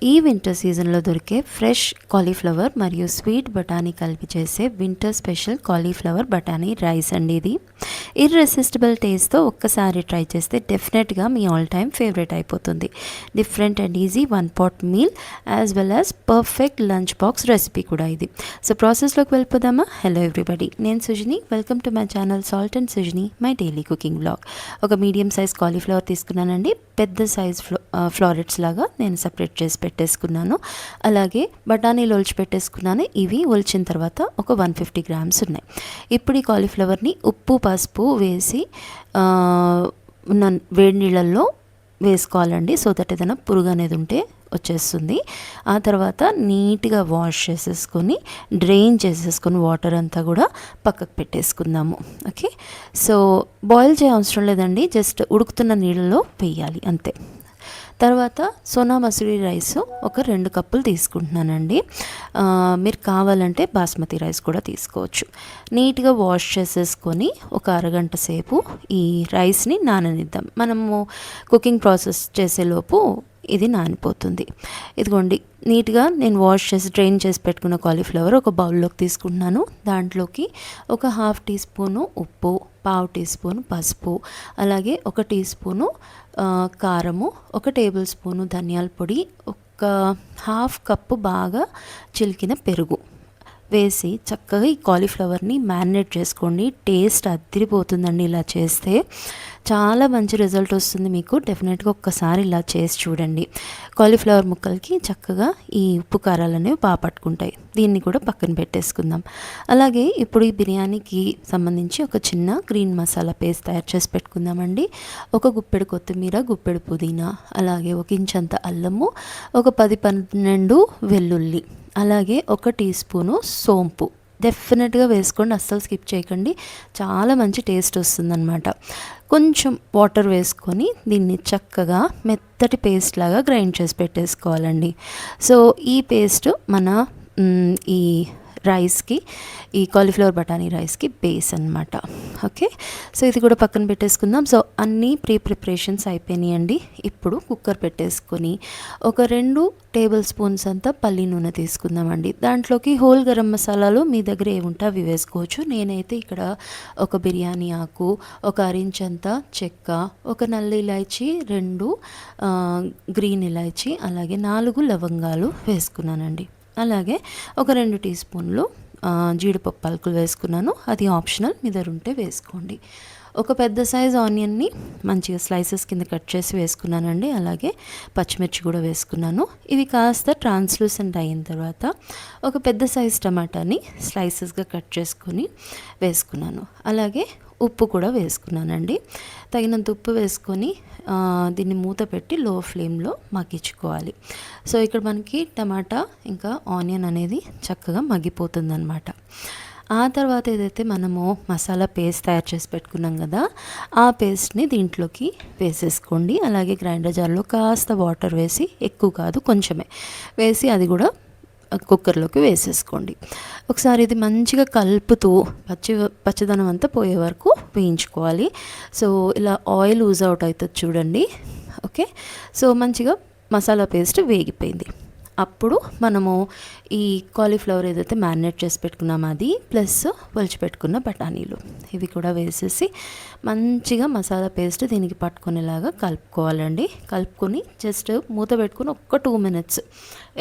ఈ వింటర్ సీజన్లో దొరికే ఫ్రెష్ కాలీఫ్లవర్ మరియు స్వీట్ బఠానీ కలిపి చేసే వింటర్ స్పెషల్ కాలీఫ్లవర్ బఠానీ రైస్ అండి. ఇది ఇర్రెసిస్టిబుల్ టేస్ట్తో ఒక్కసారి ట్రై చేస్తే డెఫినెట్గా మీ ఆల్ టైమ్ ఫేవరెట్ అయిపోతుంది. Different and easy one pot meal as well as perfect lunch box recipe కూడా ఇది. సో ప్రాసెస్లోకి వెళ్ళిపోదామా? హలో ఎవ్రీబడి, నేను Sujani. Welcome to my channel salt and Sujani, my daily cooking vlog. ఒక మీడియం సైజ్ కాలీఫ్లవర్ తీసుకున్నానండి. పెద్ద size florets లాగా నేను సపరేట్ చేసి పెట్టేసుకున్నాను. అలాగే బఠానీలు ఒలిచి పెట్టేసుకున్నాను. ఇవి ఒలిచిన తర్వాత ఒక 150 గ్రామ్స్ ఉన్నాయి. ఇప్పుడు ఈ కాలీఫ్లవర్ని ఉప్పు పసుపు వేసి ఉన్న వేడి నీళ్ళల్లో వేసుకోవాలండి. సో దట్ ఏదైనా పురుగు అనేది ఉంటే వచ్చేస్తుంది. ఆ తర్వాత నీట్గా వాష్ చేసేసుకొని డ్రైన్ చేసేసుకొని వాటర్ అంతా కూడా పక్కకు పెట్టేసుకుందాము. ఓకే, సో బాయిల్ చేయవసరం లేదండి, జస్ట్ ఉడుకుతున్న నీళ్ళలో వేయాలి అంతే. తర్వాత సోనా మసూరి రైస్ ఒక 2 కప్పులు తీసుకుంటున్నానండి. మీరు కావాలంటే బాస్మతి రైస్ కూడా తీసుకోవచ్చు. నీట్గా వాష్ చేసేసుకొని ఒక అరగంట సేపు ఈ రైస్ని నాననిద్దాం. మనము కుకింగ్ ప్రాసెస్ చేసేలోపు ఇది నానిపోతుంది. ఇదిగోండి, నీట్గా నేను వాష్ చేసి డ్రైన్ చేసి పెట్టుకున్న కాలీఫ్లవర్ ఒక బౌల్లోకి తీసుకుంటున్నాను. దాంట్లోకి ఒక 1/2 టీ స్పూను ఉప్పు, 1/2 టీ స్పూను పసుపు, అలాగే 1 టీ స్పూను కారము, 1 టేబుల్ స్పూను ధనియాల పొడి, ఒక 1/2 కప్పు బాగా చిలికిన పెరుగు వేసి చక్కగా ఈ కాలీఫ్లవర్ని మ్యారినేట్ చేసుకోండి. టేస్ట్ అదిరిపోతుందండి. ఇలా చేస్తే చాలా మంచి రిజల్ట్ వస్తుంది మీకు. డెఫినెట్గా ఒక్కసారి ఇలా చేసి చూడండి. కాలీఫ్లవర్ ముక్కలకి చక్కగా ఈ ఉప్పు కారాలు అనేవి బాగా పట్టుకుంటాయి. దీన్ని కూడా పక్కన పెట్టేసుకుందాం. అలాగే ఇప్పుడు ఈ బిర్యానీకి సంబంధించి ఒక చిన్న గ్రీన్ మసాలా పేస్ట్ తయారు చేసి పెట్టుకుందామండి. ఒక గుప్పెడు కొత్తిమీర, గుప్పెడు పుదీనా, అలాగే 1 ఇంచంత అల్లము, ఒక 10-12 వెల్లుల్లి, అలాగే 1 టీ స్పూను సోంపు డెఫినెట్గా వేసుకోండి. అస్సలు స్కిప్ చేయకండి, చాలా మంచి టేస్ట్ వస్తుందన్నమాట. కొంచెం వాటర్ వేసుకొని దీన్ని చక్కగా మెత్తటి పేస్ట్ లాగా గ్రైండ్ చేసి పెట్టేసుకోవాలండి. సో ఈ పేస్ట్ మన ఈ రైస్కి, ఈ కాలీఫ్లవర్ బఠానీ రైస్కి బేస్ అనమాట. ఓకే, సో ఇది కూడా పక్కన పెట్టేసుకుందాం. సో అన్నీ ప్రిపరేషన్స్ అయిపోయినాయండి. ఇప్పుడు కుక్కర్ పెట్టేసుకొని ఒక 2 టేబుల్ స్పూన్స్ అంతా పల్లి నూనె తీసుకుందామండి. దాంట్లోకి హోల్ గరం మసాలాలు మీ దగ్గర ఏముంటే అవి వేసుకోవచ్చు. నేనైతే ఇక్కడ ఒక బిర్యానీ ఆకు, ఒక అరించంత చెక్క, ఒక నల్ల ఇలాచీ, 2 గ్రీన్ ఇలాచీ, అలాగే 4 లవంగాలు వేసుకున్నానండి. అలాగే ఒక 2 టీ స్పూన్లు జీడిపప్పు పలుకులు వేసుకున్నాను. అది ఆప్షనల్, మీ దగ్గర ఉంటే వేసుకోండి. ఒక పెద్ద సైజ్ ఆనియన్ని మంచిగా స్లైసెస్ కింద కట్ చేసి వేసుకున్నానండి. అలాగే పచ్చిమిర్చి కూడా వేసుకున్నాను. ఇవి కాస్త ట్రాన్స్లూసెంట్ అయిన తర్వాత ఒక పెద్ద సైజ్ టమాటాని స్లైసెస్గా కట్ చేసుకొని వేసుకున్నాను. అలాగే ఉప్పు కూడా వేసుకున్నానండి. తగినంత ఉప్పు వేసుకొని దీన్ని మూత పెట్టి లో ఫ్లేమ్లో మగ్గించుకోవాలి. సో ఇక్కడ మనకి టమాటా ఇంకా ఆనియన్ అనేది చక్కగా మగ్గిపోతుందన్నమాట. ఆ తర్వాత ఏదైతే మనము మసాలా పేస్ట్ తయారు చేసి పెట్టుకున్నాం కదా, ఆ పేస్ట్ని దీంట్లోకి వేసేసుకోండి. అలాగే గ్రైండర్ జార్లో కాస్త వాటర్ వేసి, ఎక్కువ కాదు కొంచెమే వేసి అది కూడా కుక్కర్లోకి వేసేసుకోండి. ఒకసారి ఇది మంచిగా కలుపుతూ పచ్చదనం అంతా పోయే వరకు వేయించుకోవాలి. సో ఇలా ఆయిల్ యూజ్ అవుట్ అవుతుంది చూడండి. ఓకే, సో మంచిగా మసాలా పేస్ట్ వేగిపోయింది. అప్పుడు మనము ఈ కాలీఫ్లవర్ ఏదైతే మ్యారినేట్ చేసి పెట్టుకున్నామో అది ప్లస్ ఒలిచి పెట్టుకున్న బఠానీలు ఇవి కూడా వేసేసి మంచిగా మసాలా పేస్ట్ దీనికి పట్టుకునేలాగా కలుపుకోవాలండి. కలుపుకొని జస్ట్ మూత పెట్టుకుని ఒక్క 2 మినిట్స్,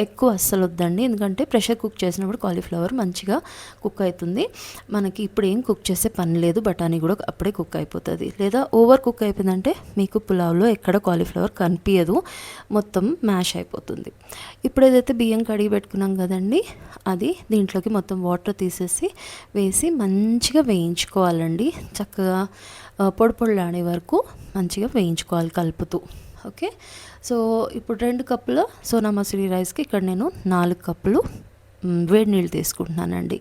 ఎక్కువ అస్సలు వద్దండి, ఎందుకంటే ప్రెషర్ కుక్ చేసినప్పుడు కాలీఫ్లవర్ మంచిగా కుక్ అవుతుంది. మనకి ఇప్పుడు ఏం కుక్ చేసే పని లేదు, బఠానీ కూడా అప్పుడే కుక్ అయిపోతుంది. లేదా ఓవర్ కుక్ అయిపోయిందంటే మీకు పులావ్లో ఎక్కడ కాలీఫ్లవర్ కనిపించదు, మొత్తం మ్యాష్ అయిపోతుంది. ఇప్పుడు ఏదైతే బియ్యం కడిగి పెట్టుకున్నాం కదండి, అది దీంట్లోకి మొత్తం వాటర్ తీసేసి వేసి మంచిగా వేయించుకోవాలండి. చక్కగా పొడి పొడిలాడే వరకు మంచిగా వేయించుకోవాలి కలుపుతూ. ఓకే, సో ఇప్పుడు 2 కప్పుల సోనా మసూరి రైస్కి ఇక్కడ నేను 4 కప్పులు వేడి నీళ్ళు తీసుకుంటున్నానండి.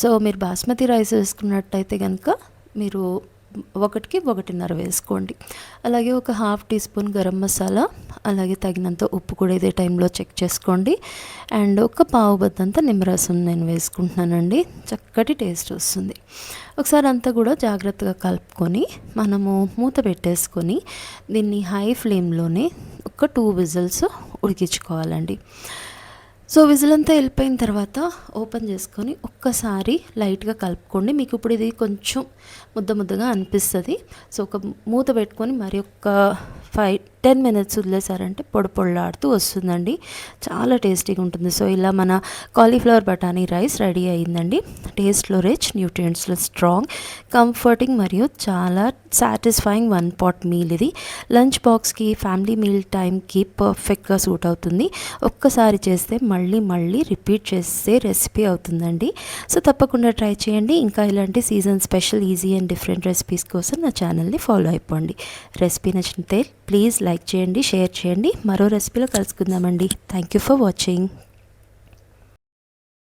సో మీరు బాస్మతి రైస్ వేసుకున్నట్టయితే కనుక మీరు ఒకటికి 1.5 వేసుకోండి. అలాగే ఒక half teaspoon garam masala, అలాగే తగినంత ఉప్పు కూడా ఇదే టైంలో చెక్ చేసుకోండి. అండ్ ఒక పావు బద్దంత నిమ్మరసం నేను వేసుకుంటున్నానండి. చక్కటి టేస్ట్ వస్తుంది. ఒకసారి అంతా కూడా జాగ్రత్తగా కలుపుకొని మనము మూత పెట్టేసుకొని దీన్ని హై ఫ్లేమ్లోనే ఒక 2 విజిల్స్ ఉడికించుకోవాలండి. సో విజిల్ అంతా వెళ్ళిపోయిన తర్వాత ఓపెన్ చేసుకొని ఒక్కసారి లైట్గా కలుపుకోండి. మీకు ఇప్పుడు ఇది కొంచెం ముద్దగా అనిపిస్తుంది. సో ఒక మూత పెట్టుకొని మరి ఒక 5-10 మినిట్స్ వదిలేసారంటే పొడిలాడుతూ వస్తుందండి. చాలా టేస్టీగా ఉంటుంది. సో ఇలా మన కాలీఫ్లవర్ బఠానీ రైస్ రెడీ అయిందండి. టేస్ట్లో రిచ్, న్యూట్రియంట్స్లో స్ట్రాంగ్, కంఫర్టింగ్ మరియు చాలా సాటిస్ఫైయింగ్ 1 పాట్ మీల్ ఇది. లంచ్ బాక్స్కి, ఫ్యామిలీ మీల్ టైంకి పర్ఫెక్ట్గా సూట్ అవుతుంది. ఒక్కసారి చేస్తే మళ్ళీ రిపీట్ చేసే రెసిపీ అవుతుందండి. సో తప్పకుండా ట్రై చేయండి. ఇంకా ఇలాంటి season special easy and different recipes కోసం నా ఛానల్ని ఫాలో అయిపోండి. రెసిపీ నచ్చితే ప్లీజ్ లైక్ చేయండి, షేర్ చేయండి. మరో రెసిపీలో కలుసుకుందామండి. Thank you for watching.